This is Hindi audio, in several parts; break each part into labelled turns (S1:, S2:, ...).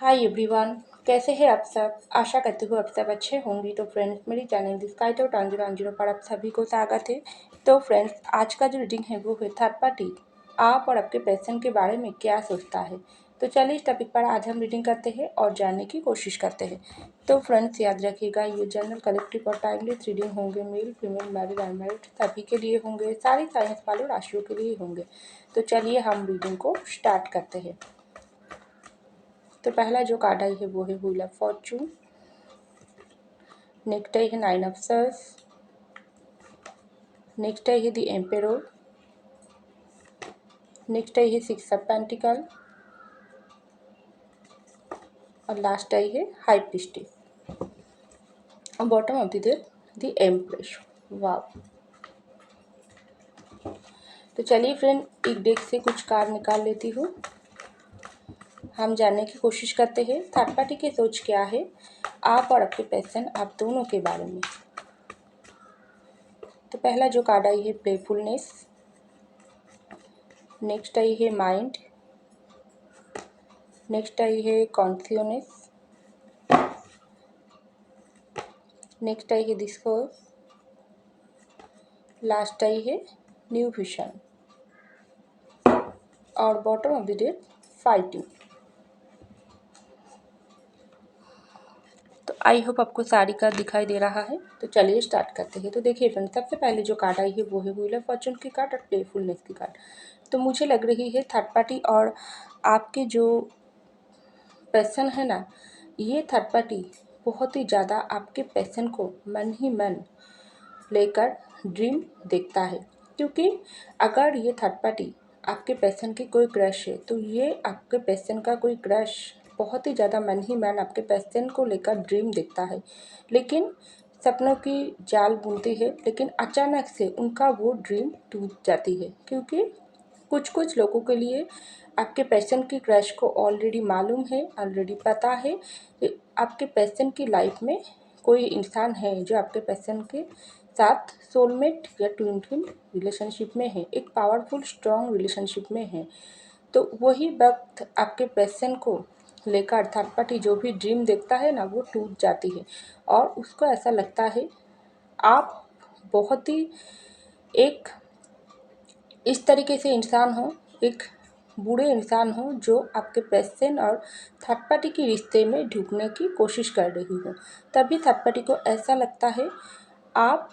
S1: हाय एवरीवन, कैसे हैं आप सब। आशा करती हूँ आप सब अच्छे होंगे। तो फ्रेंड्स, मेरी चैनल डिस्काइट और टांजरो पर आप सभी को स्वागत है। तो फ्रेंड्स, आज का जो रीडिंग है वो है थर्ड पार्टी आप और आपके पैशन के बारे में क्या सोचता है। तो चलिए इस टॉपिक पर आज हम रीडिंग करते हैं और जानने की कोशिश करते हैं। तो फ्रेंड्स, याद रखिएगा ये जनरल कलेक्टिव और टाइमलेस रीडिंग होंगे। मेल फीमेल मैरिड अनमैरिड सभी के लिए होंगे, सारी साइंस वालों राशियों के लिए होंगे। तो चलिए हम रीडिंग को स्टार्ट करते हैं। तो पहला जो कार्ड आई है वो है व्हील ऑफ फॉर्चून। नेक्स्ट आई है नाइन ऑफ सर्स। नेक्स्ट आई है द एम्पेरर। नेक्स्ट आई है सिक्स ऑफ पेंटिकल और लास्ट आई है हाई प्रीस्टेस और bottom of the empress. Wow. तो चलिए फ्रेंड, एक डेक से कुछ कार्ड निकाल लेती हूँ। हम जानने की कोशिश करते हैं थर्ड पार्टी की सोच क्या है आप और आपके पैशन, आप दोनों के बारे में। तो पहला जो कार्ड आई है प्लेफुलनेस। नेक्स्ट आई है माइंड। नेक्स्ट आई है कॉन्शियसनेस। नेक्स्ट आई है डिस्कोर्स। लास्ट आई है न्यू विजन और bottom of the deck fighting. तो आई होप आपको सारी कार्ड दिखाई दे रहा है। तो चलिए स्टार्ट करते हैं। तो देखिए फ्रेंड, सबसे पहले जो कार्ड आई है वो है व्हील ऑफ फॉर्चून की कार्ड और प्लेफुलनेस की कार्ड। तो मुझे लग रही है थर्ड पार्टी और आपके जो पैशन है ना, ये थर्ड पार्टी बहुत ही ज़्यादा आपके पैशन को मन ही मन लेकर ड्रीम देखता है। क्योंकि अगर ये थर्ड पार्टी आपके पैशन की कोई क्रश है तो ये आपके पैशन का कोई क्रश बहुत ही ज़्यादा मन ही मन आपके पैशन को लेकर ड्रीम देखता है, लेकिन सपनों की जाल बुनती है, लेकिन अचानक से उनका वो ड्रीम टूट जाती है। क्योंकि कुछ कुछ लोगों के लिए आपके पैशन की क्रश को ऑलरेडी मालूम है, ऑलरेडी पता है कि आपके पैशन की लाइफ में कोई इंसान है जो आपके पैशन के साथ सोलमेट या ट्विन ट्विन रिलेशनशिप में है, एक पावरफुल स्ट्रॉन्ग रिलेशनशिप में है। तो वही वक्त आपके पैशन को लेकर थर्ड पार्टी जो भी ड्रीम देखता है ना, वो टूट जाती है और उसको ऐसा लगता है आप बहुत ही एक इस तरीके से इंसान हो, एक बूढ़े इंसान हो जो आपके पैशन और थर्ड पार्टी के रिश्ते में ढुकने की कोशिश कर रही हो। तभी थर्ड पार्टी को ऐसा लगता है आप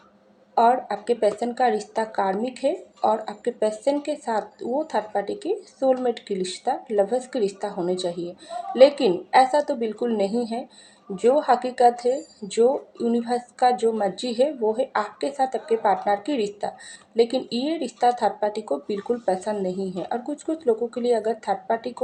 S1: और आपके पैशन का रिश्ता कार्मिक है और आपके पैशन के साथ वो थर्ड पार्टी की सोलमेट की रिश्ता, लवर्स की रिश्ता होने चाहिए। लेकिन ऐसा तो बिल्कुल नहीं है। जो हकीकत है, जो यूनिवर्स का जो मर्जी है वो है आपके साथ आपके पार्टनर की रिश्ता। लेकिन ये रिश्ता थर्ड पार्टी को बिल्कुल पसंद नहीं है। और कुछ कुछ लोगों के लिए अगर थर्ड पार्टी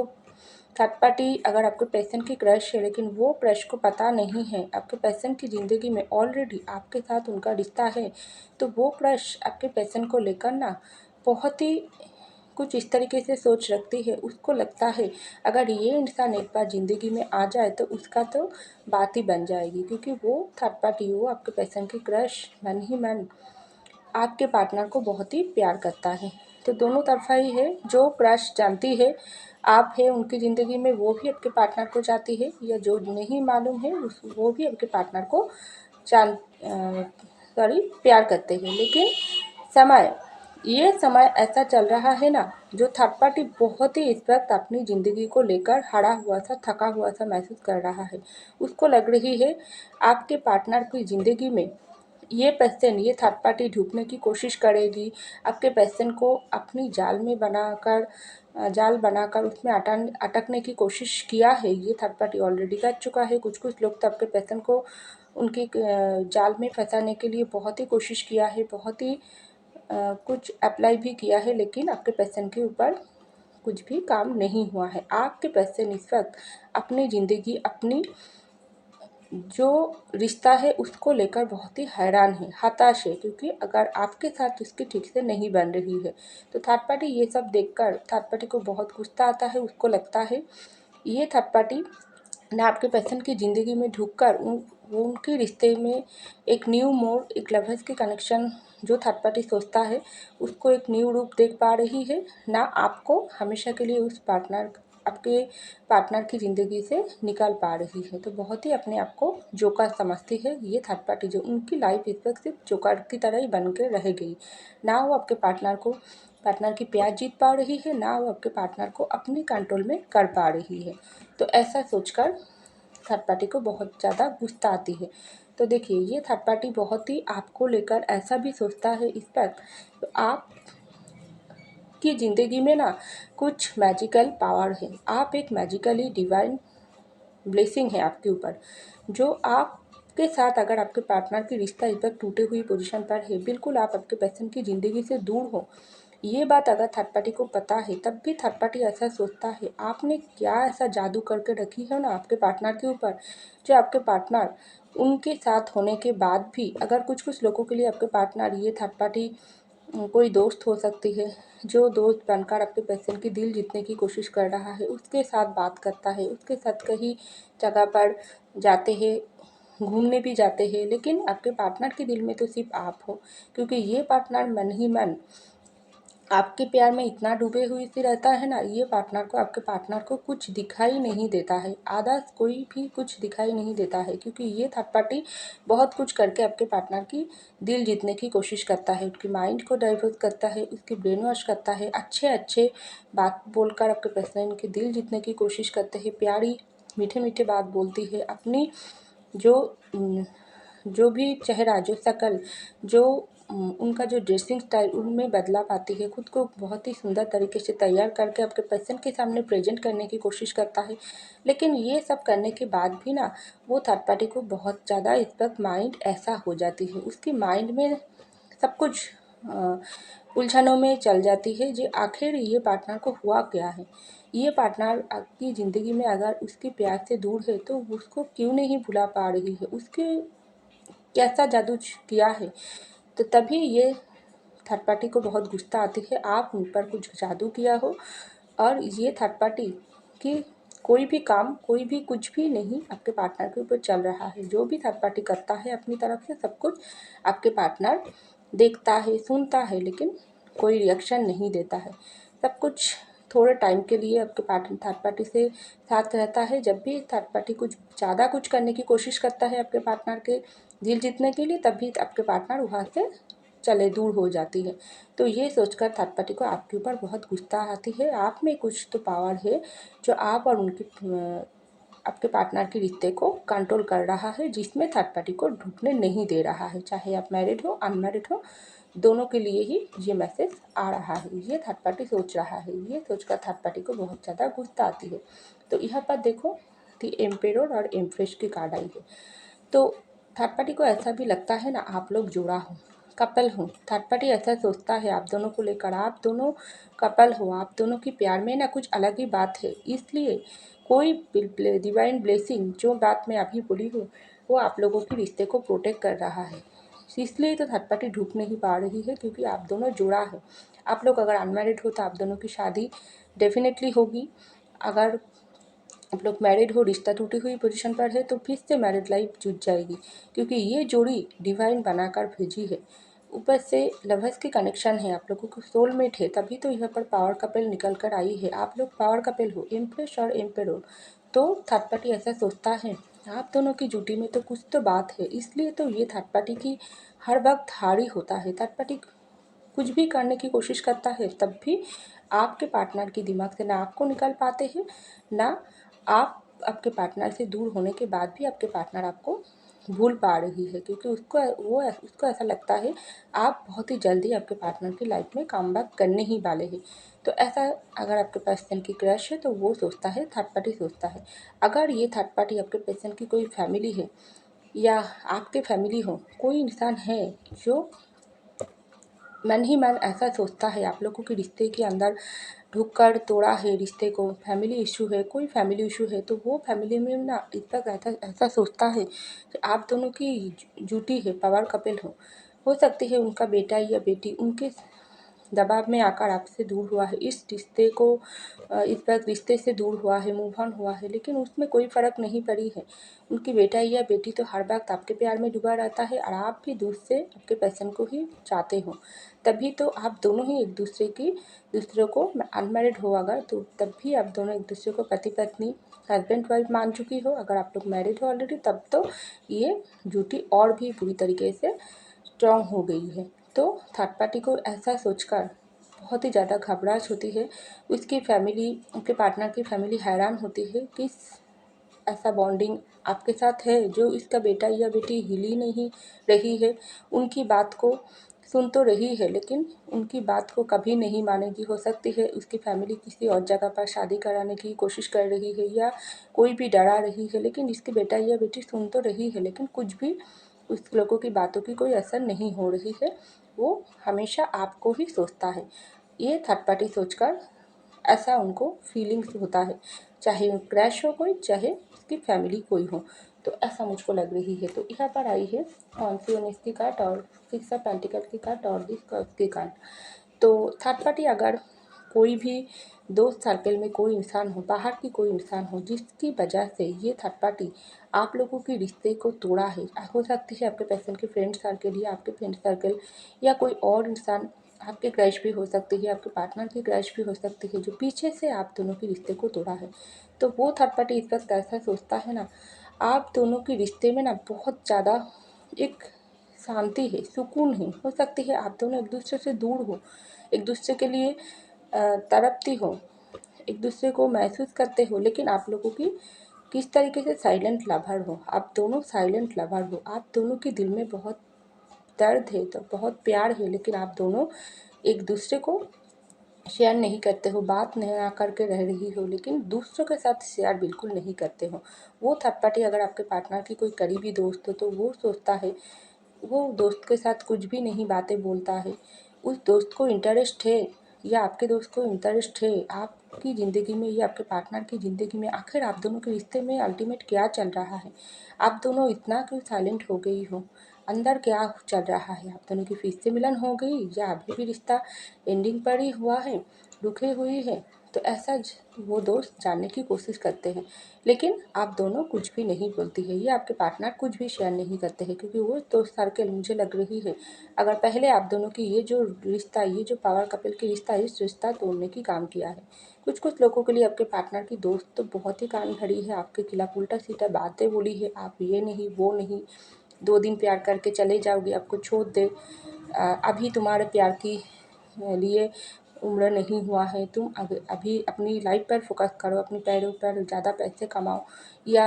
S1: अगर आपके पैशन की क्रश है, लेकिन वो क्रश को पता नहीं है आपके पैशन की ज़िंदगी में ऑलरेडी आपके साथ उनका रिश्ता है, तो वो क्रश आपके पैशन को लेकर ना बहुत ही कुछ इस तरीके से सोच रखती है। उसको लगता है अगर ये इंसान एक बार ज़िंदगी में आ जाए तो उसका तो बात ही बन जाएगी। क्योंकि वो थर्ड पार्टी, वो आपके पैशन की क्रश मन ही मन आपके पार्टनर को बहुत ही प्यार करता है। तो दोनों तरफा ही है। जो क्रश जानती है आप है उनकी ज़िंदगी में, वो भी आपके पार्टनर को चाहती है, या जो नहीं मालूम है वो भी आपके पार्टनर को प्यार करते हैं। लेकिन ये समय ऐसा चल रहा है ना, जो थर्ड पार्टी बहुत ही इस वक्त अपनी ज़िंदगी को लेकर हारा हुआ सा, थका हुआ सा महसूस कर रहा है। उसको लग रही है आपके पार्टनर की ज़िंदगी में ये पैशन, ये थर्ड पार्टी ढूंढने की कोशिश करेगी। आपके पैशन को अपनी जाल बनाकर उसमें अटकने की कोशिश किया है ये थर्ड पार्टी ऑलरेडी कर चुका है। कुछ कुछ लोग तो आपके पैशन को उनके जाल में फंसाने के लिए बहुत ही कोशिश किया है, बहुत ही कुछ अप्लाई भी किया है, लेकिन आपके पैशन के ऊपर कुछ भी काम नहीं हुआ है। आपके पैशन इस वक्त अपनी ज़िंदगी, अपनी जो रिश्ता है उसको लेकर बहुत ही हैरान है, हताश है। क्योंकि अगर आपके साथ उसकी ठीक से नहीं बन रही है तो थर्ड पार्टी ये सब देखकर थर्ड पार्टी को बहुत गुस्सा आता है। उसको लगता है ये थर्ड पार्टी ना आपके पैशन की ज़िंदगी में ढुककर वो उनके रिश्ते में एक न्यू मोड़, एक लवर्स की कनेक्शन जो थर्ड पार्टी सोचता है उसको एक न्यू रूप देख पा रही है, ना आपको हमेशा के लिए उस पार्टनर आपके पार्टनर की ज़िंदगी से निकाल पा रही है। तो बहुत ही अपने आप को जोकर समझती है ये थर्ड पार्टी, जो उनकी लाइफ इस वक्त सिर्फ जोकर की तरह ही बन के रह गई। ना वो आपके पार्टनर की प्यार जीत पा रही है, ना वो आपके पार्टनर को अपने कंट्रोल में कर पा रही है। तो ऐसा सोचकर थर्ड पार्टी को बहुत ज़्यादा गुस्सा आती है। तो देखिए, ये थर्ड पार्टी बहुत ही आपको लेकर ऐसा भी सोचता है इस पर, तो आप की ज़िंदगी में ना कुछ मैजिकल पावर है। आप एक मैजिकली डिवाइन ब्लेसिंग है आपके ऊपर, जो आपके साथ अगर आपके पार्टनर की रिश्ता इस वक्त टूटे हुई पोजीशन पर है, बिल्कुल आप आपके पर्सन की ज़िंदगी से दूर हो, ये बात अगर थर्ड पार्टी को पता है, तब भी थर्ड पार्टी ऐसा सोचता है आपने क्या ऐसा जादू करके रखी है ना आपके पार्टनर के ऊपर, जो आपके पार्टनर उनके साथ होने के बाद भी, अगर कुछ कुछ लोगों के लिए आपके पार्टनर ये थर्ड पार्टी कोई दोस्त हो सकती है, जो दोस्त बनकर आपके पर्सन की दिल जीतने की कोशिश कर रहा है, उसके साथ बात करता है, उसके साथ कहीं जगह पर जाते हैं, घूमने भी जाते हैं, लेकिन आपके पार्टनर के दिल में तो सिर्फ आप हो, क्योंकि ये पार्टनर मन ही मन आपके प्यार में इतना डूबे हुए से रहता है ना, ये आपके पार्टनर को कुछ दिखाई नहीं देता है, आधा कोई भी कुछ दिखाई नहीं देता है, क्योंकि ये थर्ड पार्टी बहुत कुछ करके आपके पार्टनर की दिल जीतने की कोशिश करता है, उसकी माइंड को डाइवर्ट करता है, उसकी ब्रेन वॉश करता है, अच्छे अच्छे बात बोलकर आपके पर्सन की दिल जीतने की कोशिश करते हैं, प्यारी मीठे मीठे बात बोलती है, अपनी जो जो भी चेहरा, जो शक्ल, जो उनका जो ड्रेसिंग स्टाइल उनमें बदलाव आती है, खुद को बहुत ही सुंदर तरीके से तैयार करके आपके पर्सन के सामने प्रेजेंट करने की कोशिश करता है। लेकिन ये सब करने के बाद भी ना, वो थर्ड पार्टी को बहुत ज़्यादा इस वक्त माइंड ऐसा हो जाती है, उसकी माइंड में सब कुछ उलझनों में चल जाती है, जो आखिर ये पार्टनर को हुआ क्या है, ये पार्टनर आपकी ज़िंदगी में अगर उसके प्यार से दूर है तो उसको क्यों नहीं भुला पा रही है, उसके कैसा जादू किया है। तो तभी ये थर्ड पार्टी को बहुत गुस्सा आती है, आप उन पर कुछ जादू किया हो, और ये थर्ड पार्टी की कोई भी काम, कोई भी कुछ भी नहीं आपके पार्टनर के ऊपर चल रहा है, जो भी थर्ड पार्टी करता है अपनी तरफ से सब कुछ आपके पार्टनर देखता है, सुनता है, लेकिन कोई रिएक्शन नहीं देता है। सब कुछ थोड़े टाइम के लिए आपके थर्ड पार्टी से साथ रहता है। जब भी थर्ड पार्टी कुछ ज़्यादा कुछ करने की कोशिश करता है आपके पार्टनर के दिल जीतने के लिए, तभी आपके पार्टनर वहाँ से चले दूर हो जाती है। तो ये सोचकर थर्ड पार्टी को आपके ऊपर बहुत गुस्सा आती है, आप में कुछ तो पावर है जो आप और उनकी आपके पार्टनर के रिश्ते को कंट्रोल कर रहा है, जिसमें थर्ड पार्टी को ढुकने नहीं दे रहा है, चाहे आप मैरिड हो अनमैरिड हो, दोनों के लिए ही ये मैसेज आ रहा है, ये थर्ड पार्टी सोच रहा है। ये सोचकर थर्ड पार्टी को बहुत ज़्यादा गुस्सा आती है। तो यहाँ पर देखो, दी एम्पेरर और एम्प्रेस की कार्ड आई है। तो थर्ड पार्टी को ऐसा भी लगता है ना, आप लोग जुड़ा हो, कपल हो, थर्ड पार्टी ऐसा सोचता है आप दोनों को लेकर, आप दोनों कपल हो, आप दोनों की प्यार में ना कुछ अलग ही बात है, इसलिए कोई डिवाइन ब्लेसिंग, जो बात मैं अभी बोली हूँ, वो आप लोगों के रिश्ते को प्रोटेक्ट कर रहा है। इसलिए तो थर्ड पार्टी ढूंढ नहीं पा रही है, क्योंकि आप दोनों जुड़ा है। आप लोग अगर अनमैरिड हो तो आप दोनों की शादी डेफिनेटली होगी, अगर आप लोग मैरिड हो, रिश्ता टूटी हुई पोजीशन पर है, तो फिर से मैरिड लाइफ जुट जाएगी, क्योंकि ये जोड़ी डिवाइन बनाकर भेजी है। ऊपर से लवर्स की कनेक्शन है, आप लोगों को सोलमेट है, तभी तो यहाँ पर पावर कपल निकल कर आई है। आप लोग पावर कपल हो, एम्प्रेस और एम्पेरर। तो थर्ड पार्टी ऐसा सोचता है आप दोनों की जुटी में तो कुछ तो बात है, इसलिए तो ये थर्ड पार्टी की हर वक्त हारी होता है। थर्ड पार्टी कुछ भी करने की कोशिश करता है, तब भी आपके पार्टनर के दिमाग से ना आपको निकाल पाते हैं, ना आप आपके पार्टनर से दूर होने के बाद भी आपके पार्टनर आपको भूल पा रही है, क्योंकि उसको ऐसा लगता है आप बहुत ही जल्दी आपके पार्टनर की लाइफ में कम बैक करने ही वाले हैं। तो ऐसा अगर आपके पर्सन की क्रश है तो वो सोचता है, थर्ड पार्टी सोचता है। अगर ये थर्ड पार्टी आपके पर्सन की कोई फैमिली है, या आपके फैमिली हो, कोई इंसान है जो मन ही मन ऐसा सोचता है आप लोगों के रिश्ते के अंदर ढुक कर तोड़ा है रिश्ते को, फैमिली इशू है, कोई फैमिली इशू है, तो वो फैमिली में ना इस तक ऐसा ऐसा सोचता है कि आप दोनों की जुटी है, पावर कपल हो सकती है उनका बेटा या बेटी उनके दबाव में आकर आपसे दूर हुआ है, इस रिश्ते को इस वक्त रिश्ते से दूर हुआ है, मूव ऑन हुआ है, लेकिन उसमें कोई फ़र्क नहीं पड़ी है। उनकी बेटा या बेटी तो हर वक्त आपके प्यार में डूबा रहता है और आप भी दूसरे आपके पैशन को ही चाहते हो। तभी तो आप दोनों ही एक दूसरे को अनमैरिड हो अगर, तो तब भी आप दोनों एक दूसरे को पति पत्नी हस्बैंड वाइफ मान चुकी हो। अगर आप लोग मैरिड हो ऑलरेडी, तब तो ये ड्यूटी और भी पूरी तरीके से स्ट्रॉन्ग हो गई है। तो थर्ड पार्टी को ऐसा सोचकर बहुत ही ज़्यादा घबराहट होती है। उसकी फैमिली, उनके पार्टनर की फैमिली हैरान होती है कि ऐसा बॉन्डिंग आपके साथ है जो इसका बेटा या बेटी हिल ही नहीं रही है। उनकी बात को सुन तो रही है, लेकिन उनकी बात को कभी नहीं मानेगी। हो सकती है उसकी फैमिली किसी और जगह पर शादी कराने की कोशिश कर रही है या कोई भी डरा रही है, लेकिन इसके बेटा या बेटी सुन तो रही है, लेकिन कुछ भी उस लोगों की बातों की कोई असर नहीं हो रही है। वो हमेशा आपको ही सोचता है। ये थर्ड पार्टी सोचकर ऐसा उनको फीलिंग्स होता है, चाहे क्रैश हो कोई, चाहे उसकी फैमिली कोई हो, तो ऐसा मुझको लग रही है। तो यहाँ पर आई है कॉन्फ्लुएंस की कार्ड और 6 ऑफ पेंटिकल की कार्ड और दिस की कार्ड। तो थर्ड पार्टी अगर कोई भी दोस्त सर्कल में कोई इंसान हो, बाहर की कोई इंसान हो, जिसकी वजह से ये थर्ड पार्टी आप लोगों के रिश्ते को तोड़ा है, हो सकती है आपके पैशन के फ्रेंड सर्कल या आपके फ्रेंड सर्कल या कोई और इंसान, आपके क्रश भी हो सकती है, आपके पार्टनर की क्रश भी हो सकती है, जो पीछे से आप दोनों के रिश्ते को तोड़ा है। तो वो थर्ड पार्टी इस वक्त ऐसा सोचता है ना, आप दोनों के रिश्ते में ना बहुत ज़्यादा एक शांति है, सुकून है। हो सकती है आप दोनों एक दूसरे से दूर हो, एक दूसरे के लिए तड़पती हो, एक दूसरे को महसूस करते हो, लेकिन आप लोगों की किस तरीके से साइलेंट लवर हो, आप दोनों साइलेंट लवर हो। आप दोनों के दिल में बहुत दर्द है, तो बहुत प्यार है, लेकिन आप दोनों एक दूसरे को शेयर नहीं करते हो, बात नहीं ना करके रह रही हो, लेकिन दूसरों के साथ शेयर बिल्कुल नहीं करते हो। वो थर्ड पार्टी अगर आपके पार्टनर की कोई करीबी दोस्त हो, तो वो सोचता है, वो दोस्त के साथ कुछ भी नहीं बातें बोलता है। उस दोस्त को इंटरेस्ट है या आपके दोस्त को इंटरेस्ट है आपकी ज़िंदगी में या आपके पार्टनर की ज़िंदगी में, आखिर आप दोनों के रिश्ते में अल्टीमेट क्या चल रहा है? आप दोनों इतना क्यों साइलेंट हो गई हो? अंदर क्या चल रहा है? आप दोनों की फिर से मिलन हो गई या अभी भी रिश्ता एंडिंग पर ही हुआ है, रुके हुई है? तो ऐसा वो दोस्त जानने की कोशिश करते हैं, लेकिन आप दोनों कुछ भी नहीं बोलती है, ये आपके पार्टनर कुछ भी शेयर नहीं करते हैं, क्योंकि वो दोस्त सर्कल मुझे लग रही है, अगर पहले आप दोनों की ये जो रिश्ता, ये जो पावर कपल की रिश्ता, इस रिश्ता तोड़ने की काम किया है। कुछ कुछ लोगों के लिए आपके पार्टनर की दोस्त तो बहुत ही कान भरी है, आपके खिलाफ उल्टा सीधा बातें बोली है, आप ये नहीं वो नहीं, 2 दिन प्यार करके चले जाओगे, आपको छोड़ दे, अभी तुम्हारे प्यार की लिए उम्र नहीं हुआ है, तुम अभी अपनी लाइफ पर फोकस करो, अपने पैरों पर ज़्यादा पैसे कमाओ, या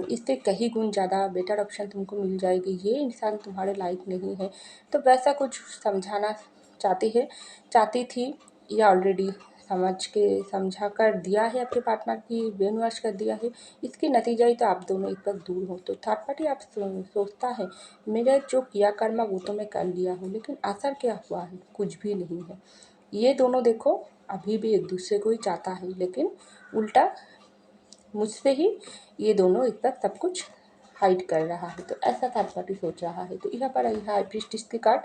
S1: इससे कहीं गुण ज़्यादा बेटर ऑप्शन तुमको मिल जाएगी, ये इंसान तुम्हारे लायक नहीं है। तो वैसा कुछ समझाना चाहती थी, या ऑलरेडी समझा कर दिया है, आपके पार्टनर की ब्रेन वॉश कर दिया है। इसके नतीजा ही तो आप दोनों एक वक्त दूर हो। तो थर्ड पार्टी आप सोचता है, मेरा जो किया कर्मा वो तो मैं कर लिया हूँ, लेकिन असर क्या हुआ है? कुछ भी नहीं है। ये दोनों देखो अभी भी एक दूसरे को ही चाहता है, लेकिन उल्टा मुझसे ही ये दोनों एक वक्त सब कुछ हाइड कर रहा है। तो ऐसा थर्ड पार्टी सोच रहा है। तो यहाँ पर आई है हाई प्रीस्टिस की कार्ड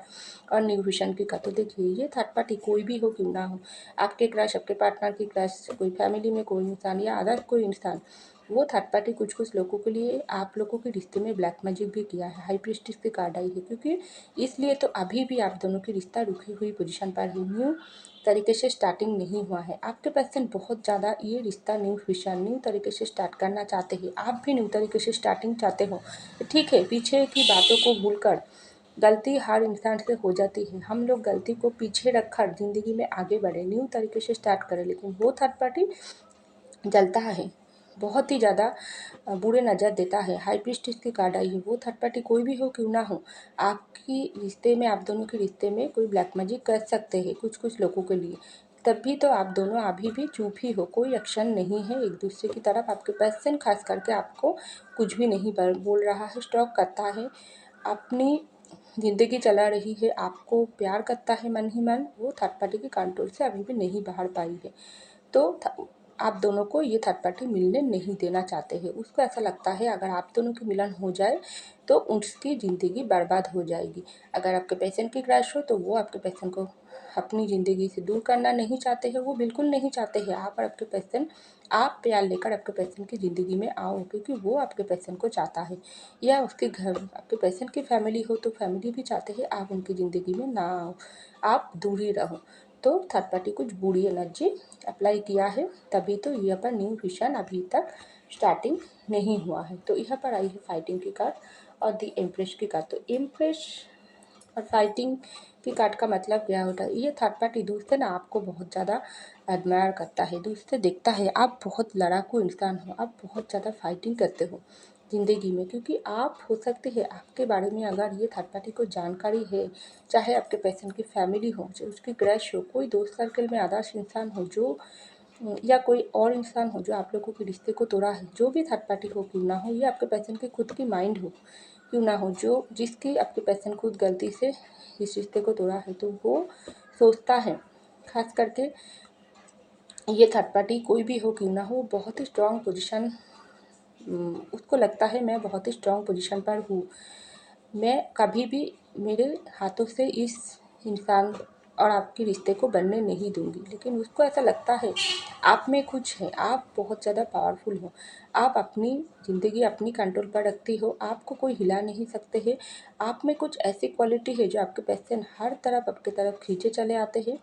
S1: और न्यू विजन की कार्ड। तो देखिए, ये थर्ड पार्टी कोई भी हो क्यों ना हो, आपके क्रश, आपके पार्टनर की क्रश, कोई फैमिली में कोई इंसान या अदर कोई इंसान, वो थर्ड पार्टी कुछ कुछ लोगों के लिए आप लोगों के रिश्ते में ब्लैक मैजिक भी किया है। हाई प्रीस्टिस की कार्ड आई है, क्योंकि इसलिए तो अभी भी आप दोनों की रिश्ता रुकी हुई पोजीशन पर है, न्यू तरीके से स्टार्टिंग नहीं हुआ है। आपके पर्सन बहुत ज़्यादा ये रिश्ता न्यू तरीके से स्टार्ट करना चाहते हैं, आप भी न्यू तरीके से स्टार्टिंग चाहते हो। ठीक है, पीछे की बातों को भूलकर, गलती हर इंसान से हो जाती है, हम लोग गलती को पीछे रखकर ज़िंदगी में आगे बढ़े, न्यू तरीके से स्टार्ट करें, लेकिन वो थर्ड पार्टी जलता है, बहुत ही ज़्यादा बुरे नज़र देता है। हाई प्रीस्टिस की कार्ड आई है, वो थर्ड पार्टी कोई भी हो क्यों ना हो, आपकी रिश्ते में, आप दोनों के रिश्ते में कोई ब्लैक मैजिक कर सकते हैं कुछ कुछ लोगों के लिए। तब भी तो आप दोनों अभी भी चुप ही हो, कोई एक्शन नहीं है एक दूसरे की तरफ। आपके पर्सन खास करके आपको कुछ भी नहीं बोल रहा है, स्टॉक करता है, अपनी ज़िंदगी चला रही है, आपको प्यार करता है मन ही मन। वो थर्ड पार्टी के कंट्रोल से अभी भी नहीं बाहर पाई है। तो आप दोनों को ये थर्ड पार्टी मिलने नहीं देना चाहते हैं। उसको ऐसा लगता है अगर आप दोनों की मिलन हो जाए तो उसकी ज़िंदगी बर्बाद हो जाएगी। अगर आपके पैशन की क्रश हो तो वो आपके पैशन को अपनी ज़िंदगी से दूर करना नहीं चाहते हैं, वो बिल्कुल नहीं चाहते हैं आप और आपके पर्सन, आप प्यार लेकर आपके पर्सन की ज़िंदगी में आओ, क्योंकि वो आपके पर्सन को चाहता है। या उसके घर आपके पर्सन की फैमिली हो तो फैमिली भी चाहते हैं आप उनकी ज़िंदगी में ना आओ, आप दूर ही रहो। तो थर्ड पार्टी कुछ बुरी एनर्जी अप्लाई किया है, तभी तो यहाँ पर न्यू विजन अभी तक स्टार्टिंग नहीं हुआ है। तो यहाँ पर आई है फाइटिंग की कार्ड और दी एम्प्रेस की कार्ड। तो एम्प्रेस और फाइटिंग की कार्ड का मतलब क्या होता है, ये थर्ड पार्टी दूसरे ना आपको बहुत ज़्यादा एडमायर करता है, दूसरे देखता है आप बहुत लड़ाकू इंसान हो, आप बहुत ज़्यादा फाइटिंग करते हो ज़िंदगी में, क्योंकि आप हो सकते हैं आपके बारे में अगर ये थर्ड पार्टी को जानकारी है, चाहे आपके पर्सन की फैमिली हो, चाहे उसकी क्रश हो, कोई दोस्त सर्कल में आदर्श इंसान हो जो, या कोई और इंसान हो जो आप लोगों के रिश्ते को तोड़ा है, जो भी थर्ड पार्टी हो क्यों ना हो, ये आपके पर्सन की खुद की माइंड हो क्यों ना हो, जो जिसकी आपके पर्सन खुद गलती से इस रिश्ते को तोड़ा है, तो वो सोचता है, खास करके ये थर्ड पार्टी कोई भी हो क्यों ना हो, बहुत ही स्ट्रॉन्ग पोजीशन, उसको लगता है मैं बहुत ही स्ट्रॉन्ग पोजीशन पर हूँ, मैं कभी भी मेरे हाथों से इस इंसान और आपके रिश्ते को बनने नहीं दूंगी। लेकिन उसको ऐसा लगता है आप में कुछ है, आप बहुत ज़्यादा पावरफुल हो, आप अपनी ज़िंदगी अपनी कंट्रोल पर रखती हो, आपको कोई हिला नहीं सकते हैं, आप में कुछ ऐसी क्वालिटी है जो आपके पर्सन हर तरफ आपकी तरफ खींचे चले आते हैं,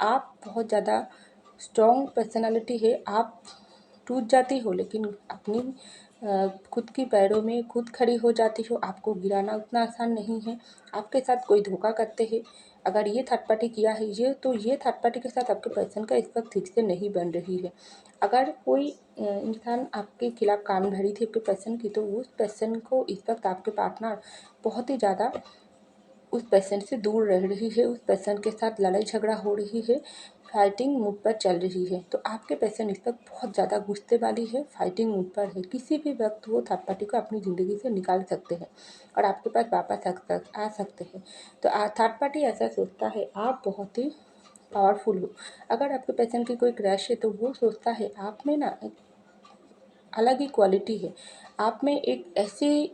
S1: आप बहुत ज़्यादा स्ट्रॉन्ग पर्सनालिटी है, आप टूट जाती हो लेकिन अपनी खुद की पैरों में खुद खड़ी हो जाती हो, आपको गिराना उतना आसान नहीं है, आपके साथ कोई धोखा करते हैं, अगर ये थर्ड पार्टी किया है ये, तो ये थर्ड पार्टी के साथ आपके पर्सन का इस वक्त ठीक से नहीं बन रही है। अगर कोई इंसान आपके खिलाफ कान भरी थी आपके पर्सन की, तो उस पर्सन को इस वक्त आपके पार्टनर बहुत ही ज़्यादा उस पर्सन से दूर रह रही है, उस पर्सन के साथ लड़ाई झगड़ा हो रही है, फाइटिंग मूड पर चल रही है। तो आपके पर्सन इस वक्त बहुत ज़्यादा गुस्से वाली है, फाइटिंग मूड पर है, किसी भी वक्त वो थर्ड पार्टी को अपनी ज़िंदगी से निकाल सकते हैं और आपके पास वापस आ सकते हैं। तो थर्ड पार्टी ऐसा सोचता है आप बहुत ही पावरफुल हो, अगर आपके पर्सन की कोई क्रैश है तो वो सोचता है आप में ना एक अलग ही क्वालिटी है, आप में एक ऐसी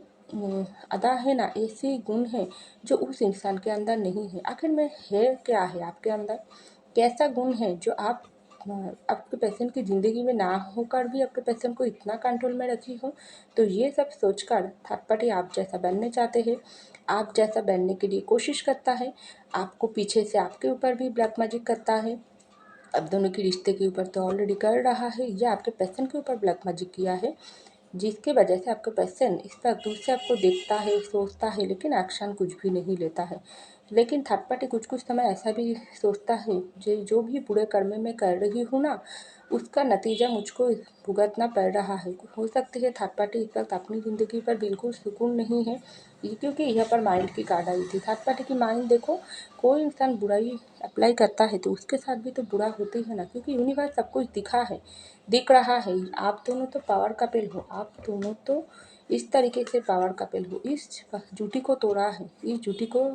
S1: अदा है ना, ऐसी गुण है जो उस इंसान के अंदर नहीं है। आखिर में है क्या है आपके अंदर, कैसा गुण है जो आप आपके पर्सन की ज़िंदगी में ना होकर भी आपके पर्सन को इतना कंट्रोल में रखी हो। तो ये सब सोचकर थर्ड पार्टी आप जैसा बनने चाहते हैं, आप जैसा बनने के लिए कोशिश करता है, आपको पीछे से आपके ऊपर भी ब्लैक मैजिक करता है, अब दोनों के रिश्ते के ऊपर तो ऑलरेडी कर रहा है, या आपके पर्सन के ऊपर ब्लैक मैजिक किया है, जिसके वजह से आपका पर्सन इस पर दूर से आपको देखता है, सोचता है, लेकिन एक्शन कुछ भी नहीं लेता है। लेकिन थर्ड पार्टी कुछ कुछ समय ऐसा भी सोचता है जो भी बुरे कर्म मैं कर रही हूँ ना, उसका नतीजा मुझको भुगतना पड़ रहा है। हो सकती है थर्ड पार्टी इस वक्त अपनी ज़िंदगी पर बिल्कुल सुकून नहीं है, ये क्योंकि यहाँ पर माइंड की कार्ड आई थी। थर्ड पार्टी की माइंड देखो, कोई इंसान बुराई अप्लाई करता है तो उसके साथ भी तो बुरा होती है ना, क्योंकि यूनिवर्स सब कुछ दिख रहा है। आप दोनों तो पावर कपल हो, आप दोनों तो इस तरीके से पावर कपल हो, इस जूटी को तोड़ा है, इस जूटी को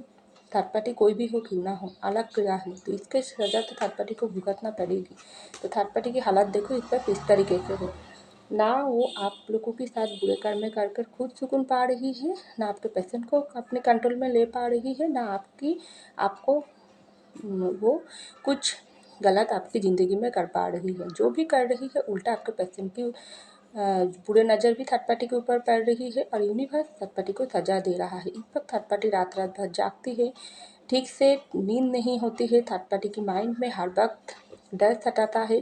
S1: थर्ड पार्टी कोई भी हो क्यों ना हो अलग किया है, तो इसके सज़ा तो थर्ड पार्टी को भुगतना पड़ेगी। तो थर्ड पार्टी की हालत देखो इस पर किस तरीके से हो, ना वो आप लोगों के साथ बुरे कर्म कर कर खुद सुकून पा रही है, ना आपके पर्सन को अपने कंट्रोल में ले पा रही है, ना आपको वो कुछ गलत आपकी ज़िंदगी में कर पा रही है। जो भी कर रही है उल्टा आपके पर्सन की बुरे नज़र भी थर्ड पार्टी के ऊपर पड़ रही है और यूनिवर्स थर्ड पार्टी को सजा दे रहा है। इस वक्त थर्ड पार्टी रात रात भर जागती है, ठीक से नींद नहीं होती है, थर्ड पार्टी की माइंड में हर वक्त डर सताता है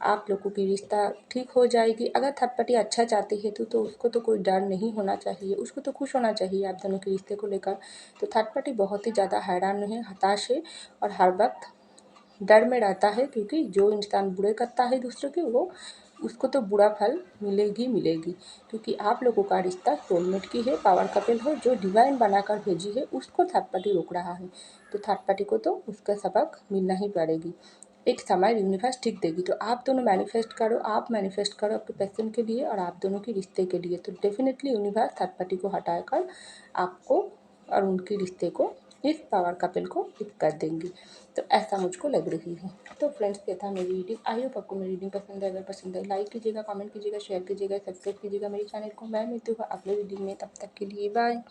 S1: आप लोगों की रिश्ता ठीक हो जाएगी। अगर थर्ड पार्टी अच्छा चाहती है तो उसको तो कोई डर नहीं होना चाहिए, उसको तो खुश होना चाहिए आप दोनों के रिश्ते को लेकर। तो थर्ड पार्टी बहुत ही ज़्यादा हैरान है, हताश है और हर वक्त डर में रहता है, क्योंकि जो इंसान बुरे करता है दूसरों के, वो उसको तो बुरा फल मिलेगी, क्योंकि आप लोगों का रिश्ता सोलमेट की है, पावर कपल हो, जो डिवाइन बनाकर भेजी है उसको थर्ड पार्टी रोक रहा है। तो थर्ड पार्टी को तो उसका सबक मिलना ही पड़ेगी, एक समय यूनिवर्स ठीक देगी। तो आप दोनों मैनिफेस्ट करो, आप मैनिफेस्ट करो आपके पर्सन के लिए और आप दोनों के रिश्ते के लिए, तो डेफिनेटली यूनिवर्स थर्ड पार्टी को हटाकर आपको और उनके रिश्ते को, इस पावर कपल को पिक कर देंगी। तो ऐसा मुझको लग रही है। तो फ्रेंड्स, ये था मेरी रीडिंग। आई होप आपको मेरी रीडिंग पसंद है। अगर पसंद है लाइक कीजिएगा, कमेंट कीजिएगा, शेयर कीजिएगा, सब्सक्राइब कीजिएगा मेरे चैनल को। मैं मिलती हूँ अगले रीडिंग में, तब तक के लिए बाय।